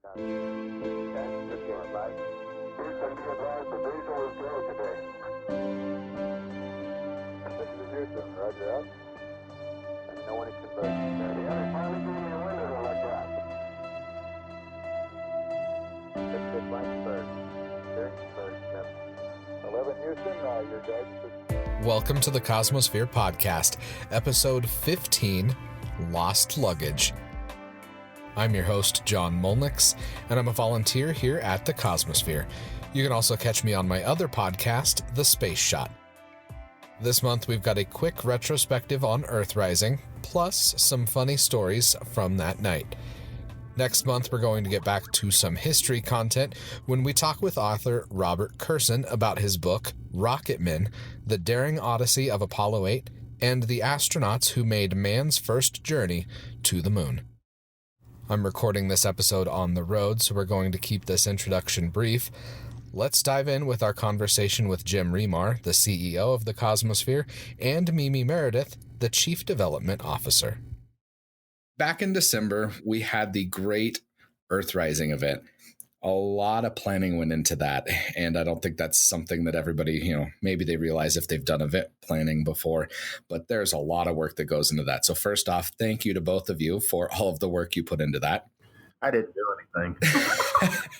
Okay, just get light. Houston, be advised, the diesel is go today. This is Houston, roger out. Let me know when it converts. Yeah, they're finally doing your window to like that. Let's get light first. Steering first, yep. 11 Houston, your guidance. Welcome to the Cosmosphere podcast, episode 15, Lost Luggage. I'm your host, John Molnix, and I'm a volunteer here at the Cosmosphere. You can also catch me on my other podcast, The Space Shot. This month, we've got a quick retrospective on EarthRising, plus some funny stories from that night. Next month, we're going to get back to some history content when we talk with author Robert Kurson about his book, Rocket Men, The Daring Odyssey of Apollo 8, and the astronauts who made man's first journey to the moon. I'm recording this episode on the road, so we're going to keep this introduction brief. Let's dive in with our conversation with Jim Remar, the CEO of the Cosmosphere, and Mimi Meredith, the Chief Development Officer. Back in December, we had the great EarthRising event. A lot of planning went into that, and I don't think that's something that everybody, maybe they realize if they've done event planning before, but there's a lot of work that goes into that. So first off, thank you to both of you for all of the work you put into that. I didn't do anything.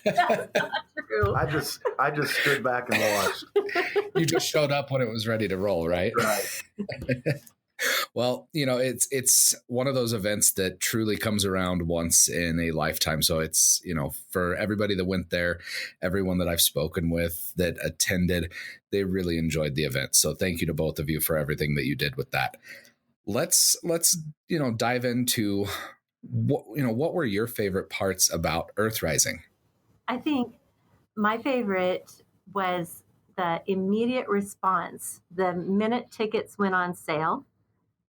That's not true. I just stood back and watched. You just showed up when it was ready to roll, right? Right. Well, it's one of those events that truly comes around once in a lifetime. So it's, for everybody that went there, everyone that I've spoken with that attended, they really enjoyed the event. So thank you to both of you for everything that you did with that. Let's dive into what were your favorite parts about EarthRising? I think my favorite was the immediate response. The minute tickets went on sale,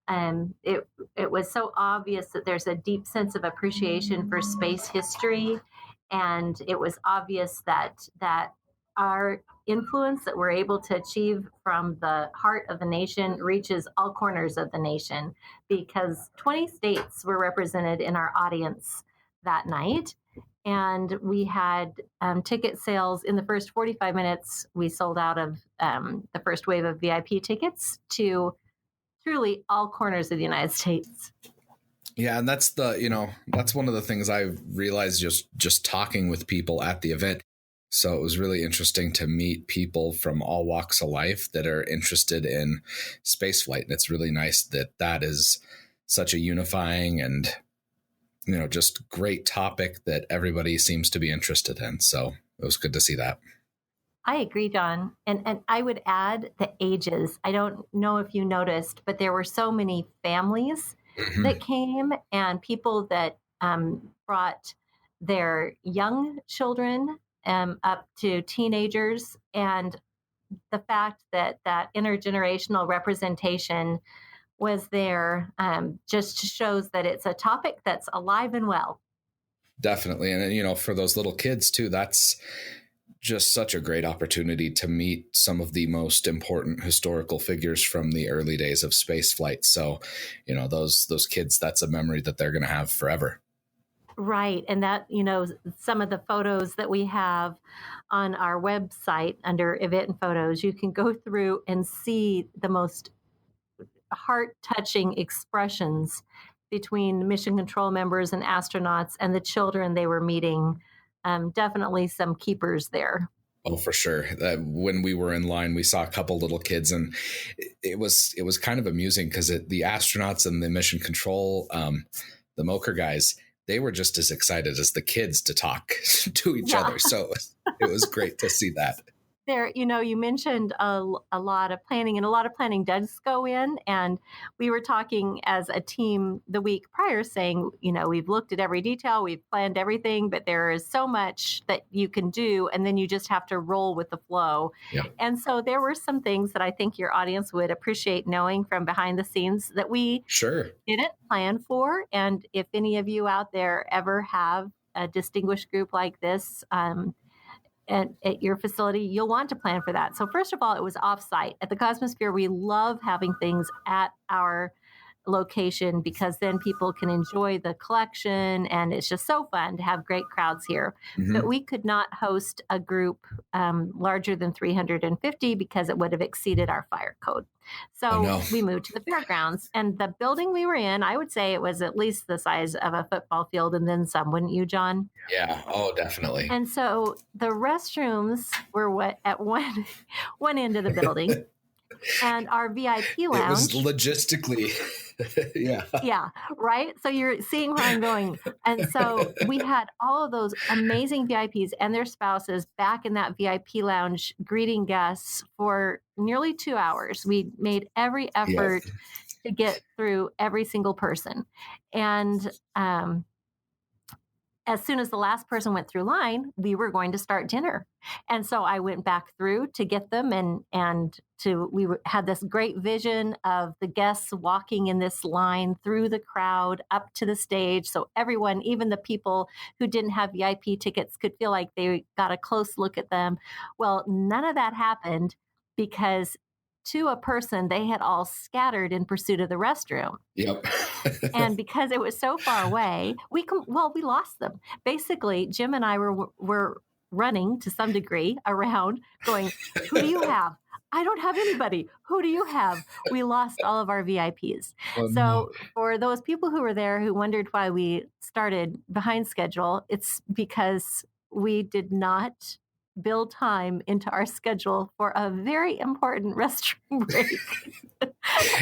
it was so obvious that there's a deep sense of appreciation for space history, and it was obvious that our influence that we're able to achieve from the heart of the nation reaches all corners of the nation, because 20 states were represented in our audience that night. And we had ticket sales in the first 45 minutes. We sold out of the first wave of VIP tickets to truly all corners of the United States. Yeah, and that's that's one of the things I realized just talking with people at the event. So it was really interesting to meet people from all walks of life that are interested in spaceflight. And it's really nice that is such a unifying and, just great topic that everybody seems to be interested in. So it was good to see that. I agree, John. And I would add the ages. I don't know if you noticed, but there were so many families that came, and people that brought their young children up to teenagers. And the fact that intergenerational representation was there just shows that it's a topic that's alive and well. Definitely. And, for those little kids too, that's just such a great opportunity to meet some of the most important historical figures from the early days of space flight. So, those kids, that's a memory that they're going to have forever. Right. And that, some of the photos that we have on our website under event and photos, you can go through and see the most heart-touching expressions between mission control members and astronauts and the children they were meeting. Definitely some keepers there. Oh, for sure. When we were in line, we saw a couple little kids, and it was kind of amusing because the astronauts and the mission control, the MOCR guys, they were just as excited as the kids to talk to each other. So it was great to see that. There, you mentioned a lot of planning, and a lot of planning does go in. And we were talking as a team the week prior saying, we've looked at every detail, we've planned everything, but there is so much that you can do, and then you just have to roll with the flow. Yeah. And so there were some things that I think your audience would appreciate knowing from behind the scenes that we didn't plan for. And if any of you out there ever have a distinguished group like this, at your facility, you'll want to plan for that. So first of all, it was off-site. At the Cosmosphere, we love having things at our location because then people can enjoy the collection, and it's just so fun to have great crowds here. But we could not host a group larger than 350 because it would have exceeded our fire code. So we moved to the fairgrounds, and the building we were in, I would say it was at least the size of a football field and then some, wouldn't you, John? Yeah. Oh, definitely. And so the restrooms were at one end of the building. And our VIP lounge. It was logistically, yeah. Yeah, right? So you're seeing where I'm going. And so we had all of those amazing VIPs and their spouses back in that VIP lounge greeting guests for nearly 2 hours. We made every effort to get through every single person. And as soon as the last person went through line, we were going to start dinner. And so I went back through to get them had this great vision of the guests walking in this line through the crowd up to the stage. So everyone, even the people who didn't have VIP tickets, could feel like they got a close look at them. Well, none of that happened because to a person, they had all scattered in pursuit of the restroom. Yep. And because it was so far away, we lost them. Basically, Jim and I were running to some degree around going, who do you have? I don't have anybody. Who do you have? We lost all of our VIPs. For those people who were there who wondered why we started behind schedule, it's because we did not build time into our schedule for a very important restroom break.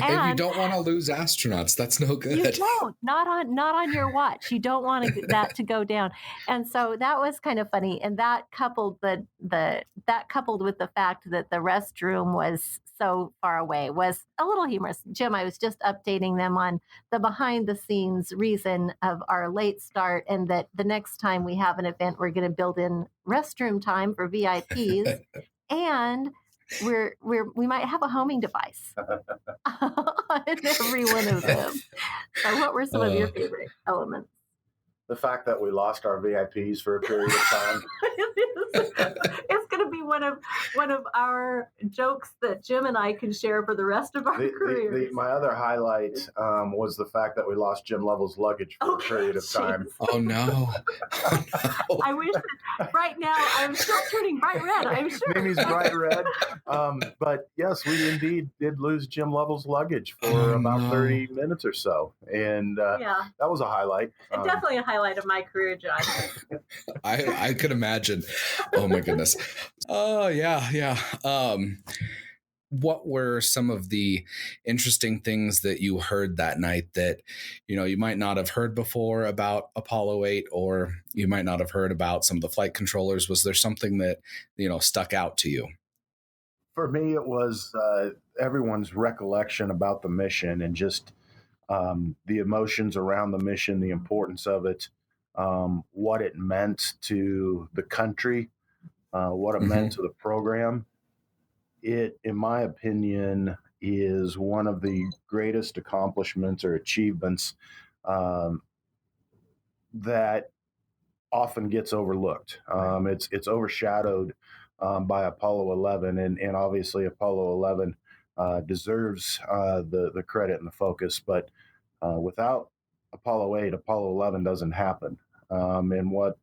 and you don't want to lose astronauts. That's no good. You don't. Not on your watch. You don't want that to go down. And so that was kind of funny. And that coupled with the fact that the restroom was so far away was a little humorous. Jim, I was just updating them on the behind the scenes reason of our late start, and that the next time we have an event, we're going to build in restroom time for VIPs, and we might have a homing device on every one of them. So what were some of your favorite elements? The fact that we lost our VIPs for a period of time. It's going to be one of our jokes that Jim and I can share for the rest of our careers. My other highlight was the fact that we lost Jim Lovell's luggage for a period of time. Oh, no. I wish right now I'm still turning bright red, I'm sure. Mimi's bright red. But yes, we indeed did lose Jim Lovell's luggage for about 30 minutes or so. And that was a highlight. Definitely a highlight of my career, John. I could imagine. Oh my goodness. Oh yeah. What were some of the interesting things that you heard that night that, you might not have heard before about Apollo 8, or you might not have heard about some of the flight controllers? Was there something that, stuck out to you? For me, it was everyone's recollection about the mission and just the emotions around the mission, the importance of it, what it meant to the country, what it meant to the program. It, in my opinion, is one of the greatest accomplishments or achievements that often gets overlooked. It's overshadowed by Apollo 11, and obviously Apollo 11 deserves the credit and the focus. But without Apollo 8, Apollo 11 doesn't happen. And what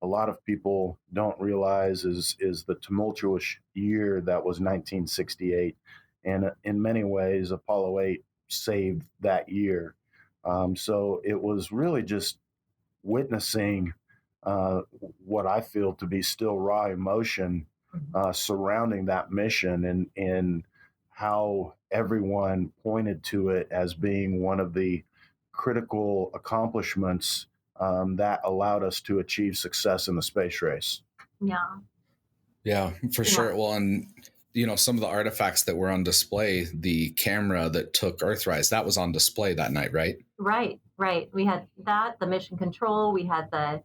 a lot of people don't realize is the tumultuous year that was 1968. And in many ways, Apollo 8 saved that year. So it was really just witnessing what I feel to be still raw emotion surrounding that mission, and how everyone pointed to it as being one of the critical accomplishments that allowed us to achieve success in the space race. Yeah, for sure. Well, and some of the artifacts that were on display, the camera that took EarthRise, that was on display that night, right? Right. We had that, the mission control, we had the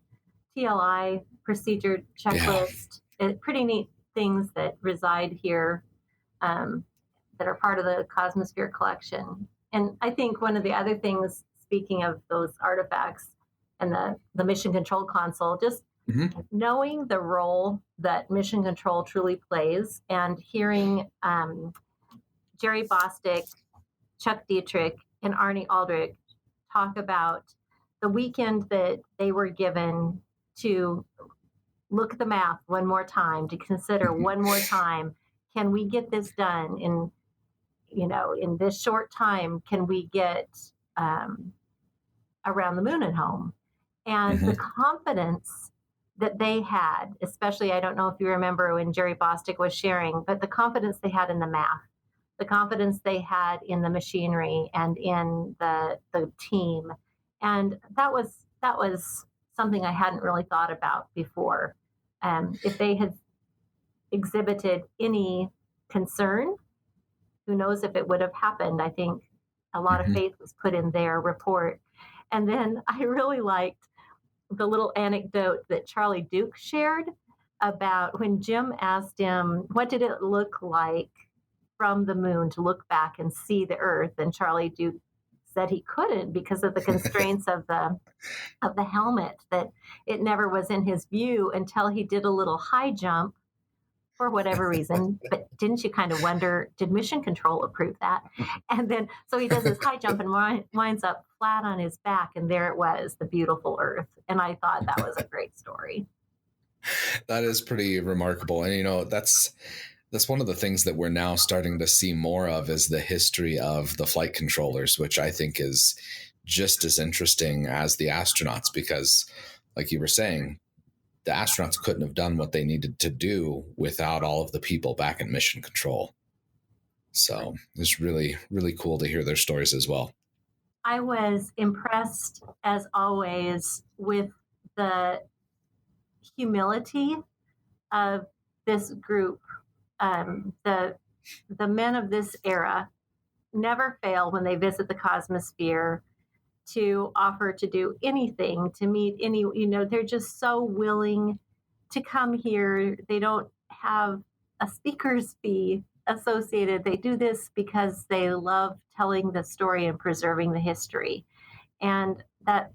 TLI procedure checklist, pretty neat things that reside here that are part of the Cosmosphere collection. And I think one of the other things, speaking of those artifacts and the mission control console, just knowing the role that mission control truly plays, and hearing Jerry Bostick, Chuck Dietrich, and Arnie Aldrich talk about the weekend that they were given to look at the math one more time, to consider one more time, can we get this done in this short time? Can we get around the moon and home? And the confidence that they had, especially, I don't know if you remember when Jerry Bostic was sharing, but the confidence they had in the math, the confidence they had in the machinery and in the team. And that was something I hadn't really thought about before. If they had exhibited any concern, who knows if it would have happened. I think a lot of faith was put in their report. And then I really liked the little anecdote that Charlie Duke shared about when Jim asked him, what did it look like from the moon to look back and see the Earth? And Charlie Duke said he couldn't because of the constraints of the helmet, that it never was in his view until he did a little high jump for whatever reason. But didn't you kind of wonder, did Mission Control approve that? And then, so he does his high jump and winds up flat on his back. And there it was, the beautiful Earth. And I thought that was a great story. That is pretty remarkable. And, that's one of the things that we're now starting to see more of, is the history of the flight controllers, which I think is just as interesting as the astronauts, because like you were saying, the astronauts couldn't have done what they needed to do without all of the people back in Mission Control. So it's really, really cool to hear their stories as well. I was impressed, as always, with the humility of this group. The men of this era never fail when they visit the Cosmosphere to offer to do anything, to meet any, they're just so willing to come here. They don't have a speaker's fee associated. They do this because they love telling the story and preserving the history. And that,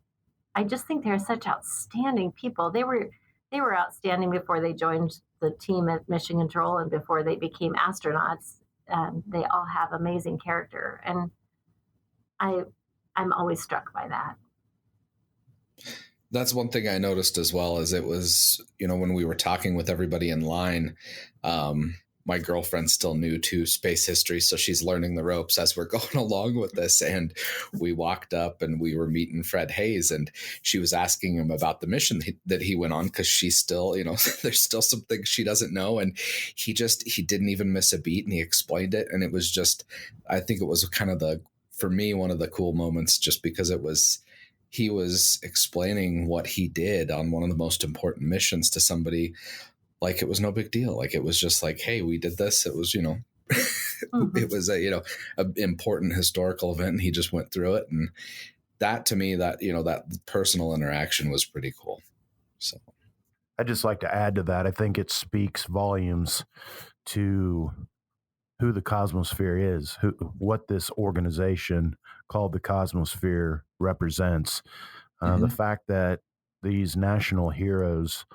I just think they're such outstanding people. They were outstanding before they joined the team at Mission Control and before they became astronauts. They all have amazing character. And I'm always struck by that. That's one thing I noticed as well, is it was, when we were talking with everybody in line, my girlfriend's still new to space history, so she's learning the ropes as we're going along with this. And we walked up and we were meeting Fred Hayes, and she was asking him about the mission that he went on, because she's still, there's still some things she doesn't know. And he didn't even miss a beat, and he explained it. And it was just, I think it was kind of for me, one of the cool moments, just because he was explaining what he did on one of the most important missions to somebody like it was no big deal. Like it was just like, hey, we did this. It was, it was a important historical event, and he just went through it. And that, to me, that personal interaction was pretty cool. So I'd just like to add to that. I think it speaks volumes to who the Cosmosphere is, what this organization called the Cosmosphere represents. The fact that these national heroes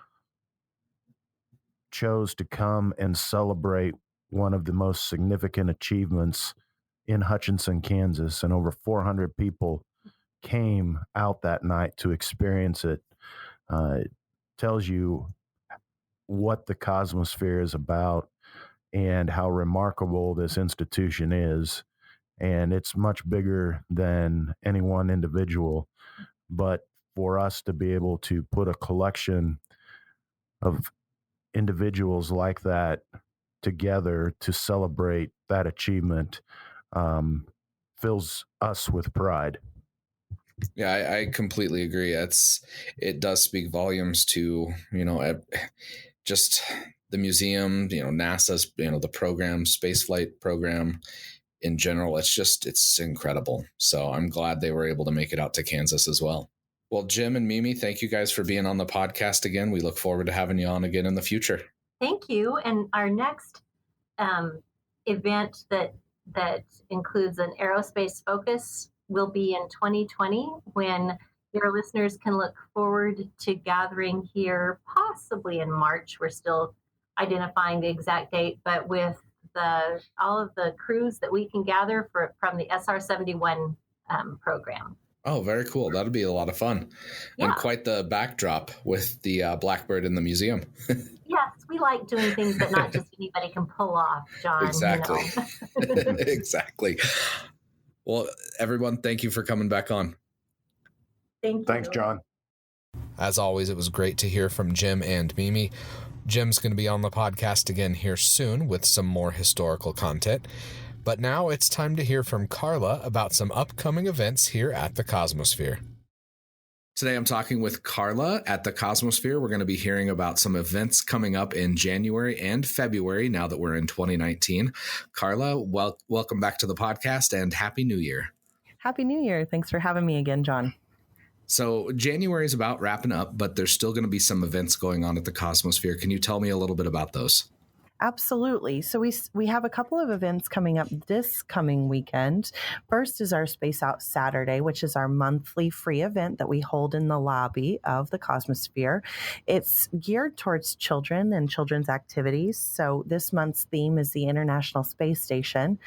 chose to come and celebrate one of the most significant achievements in Hutchinson, Kansas, and over 400 people came out that night to experience it, tells you what the Cosmosphere is about and how remarkable this institution is. And it's much bigger than any one individual. But for us to be able to put a collection of individuals like that together to celebrate that achievement fills us with pride. Yeah, I completely agree. It does speak volumes to, just the museum, NASA's, the program, spaceflight program in general. It's incredible. So I'm glad they were able to make it out to Kansas as well. Well, Jim and Mimi, thank you guys for being on the podcast again. We look forward to having you on again in the future. Thank you. And our next event that includes an aerospace focus will be in 2020, when your listeners can look forward to gathering here, possibly in March. We're still identifying the exact date, but with all of the crews that we can gather from the SR-71 program. Oh, very cool. That'll be a lot of fun. Yeah. And quite the backdrop with the blackbird in the museum. Yes, we like doing things that not just anybody can pull off, John. Exactly. You know. Exactly. Well, everyone, thank you for coming back on. Thanks, John. As always, it was great to hear from Jim and Mimi. Jim's going to be on the podcast again here soon with some more historical content. But now it's time to hear from Carla about some upcoming events here at the Cosmosphere. Today I'm talking with Carla at the Cosmosphere. We're going to be hearing about some events coming up in January and February now that we're in 2019. Carla, welcome back to the podcast and Happy New Year. Happy New Year. Thanks for having me again, John. So January is about wrapping up, but there's still going to be some events going on at the Cosmosphere. Can you tell me a little bit about those? Absolutely. So we have a couple of events coming up this coming weekend. First is our Space Out Saturday, which is our monthly free event that we hold in the lobby of the Cosmosphere. It's geared towards children and children's activities. So this month's theme is the International Space Station.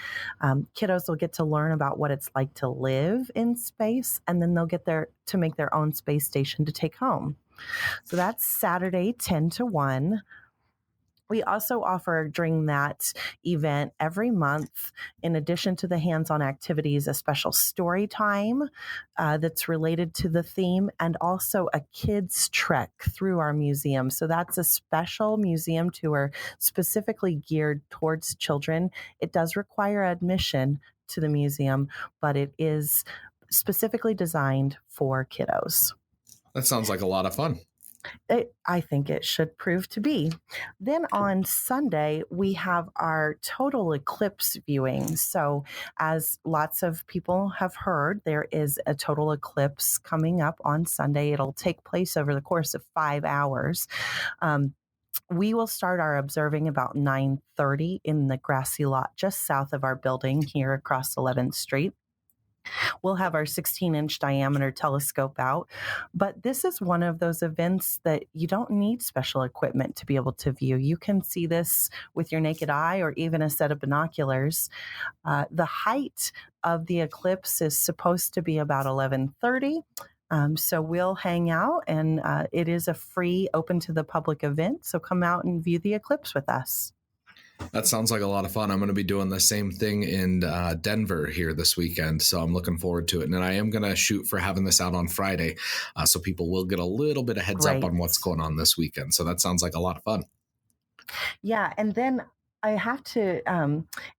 Kiddos will get to learn about what it's like to live in space, and then they'll get to make their own space station to take home. So that's Saturday, 10 to 1. We also offer during that event every month, in addition to the hands-on activities, a special story time that's related to the theme, and also a kids trek through our museum. So that's a special museum tour specifically geared towards children. It does require admission to the museum, but it is specifically designed for kiddos. That sounds like a lot of fun. I think it should prove to be. Then on Sunday, we have our total eclipse viewing. So as lots of people have heard, there is a total eclipse coming up on Sunday. It'll take place over the course of 5 hours. We will start our observing about 9:30 in the grassy lot just south of our building here across 11th Street. We'll have our 16-inch diameter telescope out, but this is one of those events that you don't need special equipment to be able to view. You can see this with your naked eye or even a set of binoculars. The height of the eclipse is supposed to be about 11:30. So we'll hang out, and it is a free, open to the public event. So come out and view the eclipse with us. That sounds like a lot of fun. I'm going to be doing the same thing in Denver here this weekend, so I'm looking forward to it. And then I am going to shoot for having this out on Friday, so people will get a little bit of heads up on what's going on this weekend. So that sounds like a lot of fun. Yeah, and then I have to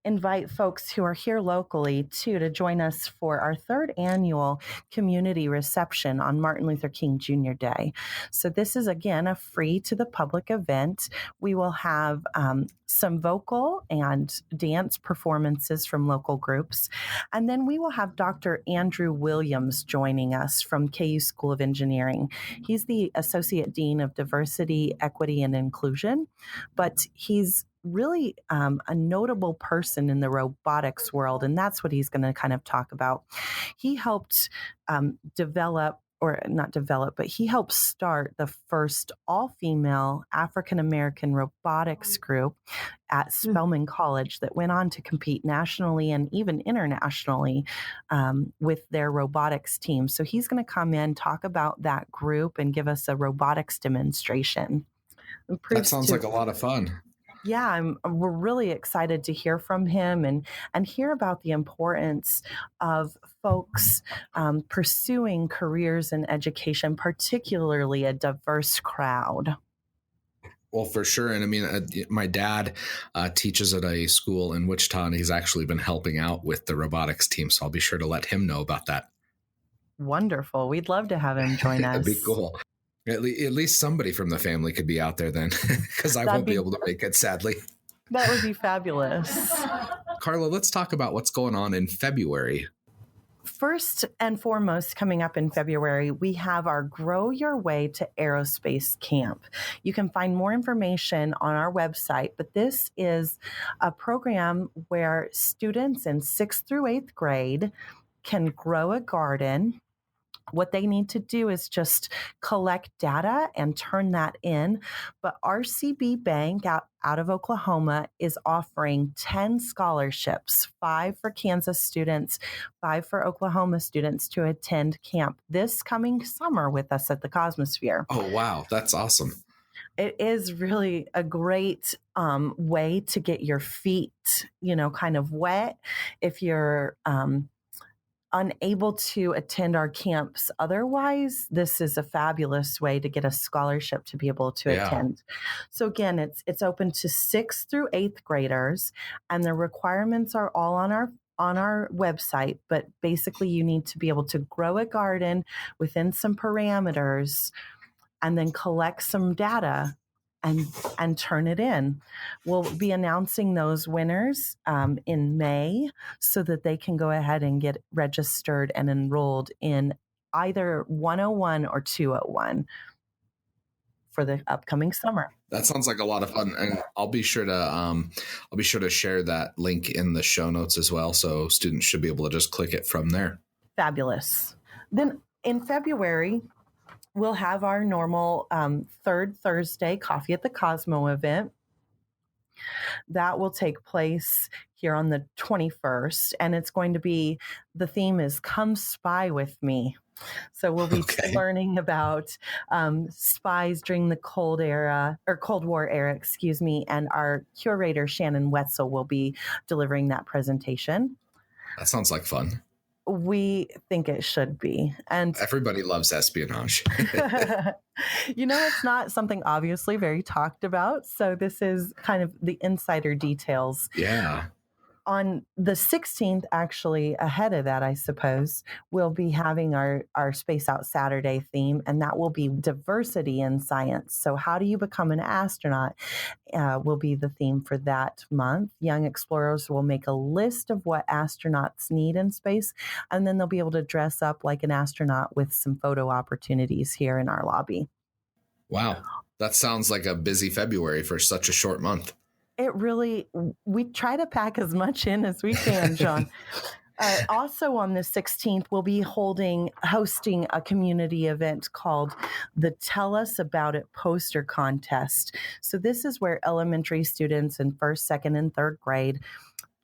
invite folks who are here locally, too, to join us for our 3rd annual community reception on Martin Luther King Jr. Day. So this is, again, a free to the public event. We will have some vocal and dance performances from local groups. And then we will have Dr. Andrew Williams joining us from KU School of Engineering. He's the Associate Dean of Diversity, Equity, and Inclusion, but he's really a notable person in the robotics world, and that's what he's going to kind of talk about. He helped he helped start the first all-female African-American robotics group at Spelman College that went on to compete nationally and even internationally with their robotics team. So he's going to come in, talk about that group, and give us a robotics demonstration. That sounds like a lot of fun. Yeah, we're really excited to hear from him and hear about the importance of folks pursuing careers in education, particularly a diverse crowd. Well, for sure. And I mean, my dad teaches at a school in Wichita, and he's actually been helping out with the robotics team. So I'll be sure to let him know about that. Wonderful. We'd love to have him join us. That'd be cool. At least somebody from the family could be out there then, because I won't be able to make it, sadly. That would be fabulous. Carla, let's talk about what's going on in February. First and foremost, coming up in February, we have our Grow Your Way to Aerospace Camp. You can find more information on our website, but this is a program where students in 6th through 8th grade can grow a garden What they need to do is just collect data and turn that in. But RCB Bank out of Oklahoma is offering 10 scholarships, 5 for Kansas students, 5 for Oklahoma students to attend camp this coming summer with us at the Cosmosphere. Oh, wow. That's awesome. It is really a great way to get your feet, kind of wet. If you're unable to attend our camps otherwise, this is a fabulous way to get a scholarship to be able to attend. So again, it's open to 6th through 8th graders, and the requirements are all on our website, but basically you need to be able to grow a garden within some parameters and then collect some data and turn it in. We'll be announcing those winners in May so that they can go ahead and get registered and enrolled in either 101 or 201 for the upcoming summer. That sounds like a lot of fun, and I'll be sure to share that link in the show notes as well, so students should be able to just click it from there. Fabulous. Then in February, we'll have our normal third Thursday Coffee at the Cosmo event. That will take place here on the 21st, and it's going to be, the theme is Come Spy With Me. So we'll be learning about spies during the Cold War era, and our curator, Shannon Wetzel, will be delivering that presentation. That sounds like fun. We think it should be. And everybody loves espionage. It's not something obviously very talked about. So this is kind of the insider details. Yeah. On the 16th, actually, ahead of that, I suppose, we'll be having our Space Out Saturday theme, and that will be diversity in science. So how do you become an astronaut will be the theme for that month. Young explorers will make a list of what astronauts need in space, and then they'll be able to dress up like an astronaut with some photo opportunities here in our lobby. Wow. That sounds like a busy February for such a short month. We try to pack as much in as we can, John. Also on the 16th, we'll be hosting a community event called the Tell Us About It poster contest. So this is where elementary students in 1st, 2nd, and 3rd grade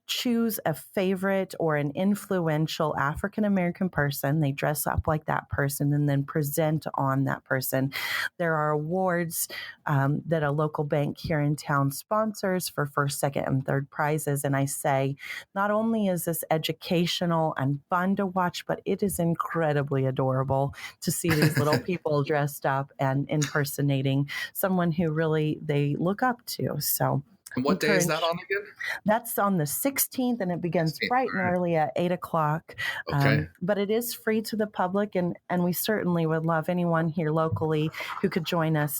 choose a favorite or an influential African-American person. They dress up like that person and then present on that person. There are awards that a local bank here in town sponsors for 1st, 2nd, and 3rd prizes. And I say, not only is this educational and fun to watch, but it is incredibly adorable to see these little people dressed up and impersonating someone who really they look up to. So. And what day is that on again? That's on the 16th, and it begins bright and early at 8 o'clock. Okay. But it is free to the public, and we certainly would love anyone here locally who could join us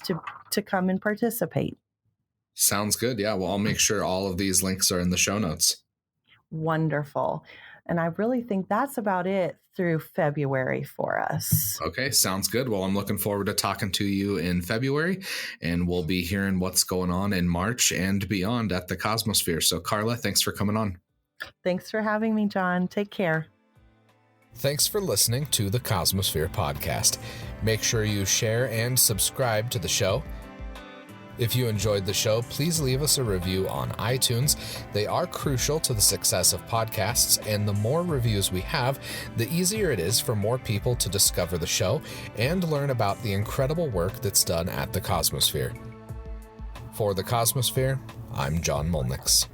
to come and participate. Sounds good. Yeah, well, I'll make sure all of these links are in the show notes. Wonderful. And I really think that's about it through February for us. Okay, sounds good. Well, I'm looking forward to talking to you in February, and we'll be hearing what's going on in March and beyond at the Cosmosphere. So, Carla, thanks for coming on. Thanks for having me, John. Take care. Thanks for listening to the Cosmosphere podcast. Make sure you share and subscribe to the show. If you enjoyed the show, please leave us a review on iTunes. They are crucial to the success of podcasts, and the more reviews we have, the easier it is for more people to discover the show and learn about the incredible work that's done at the Cosmosphere. For the Cosmosphere, I'm John Molnix.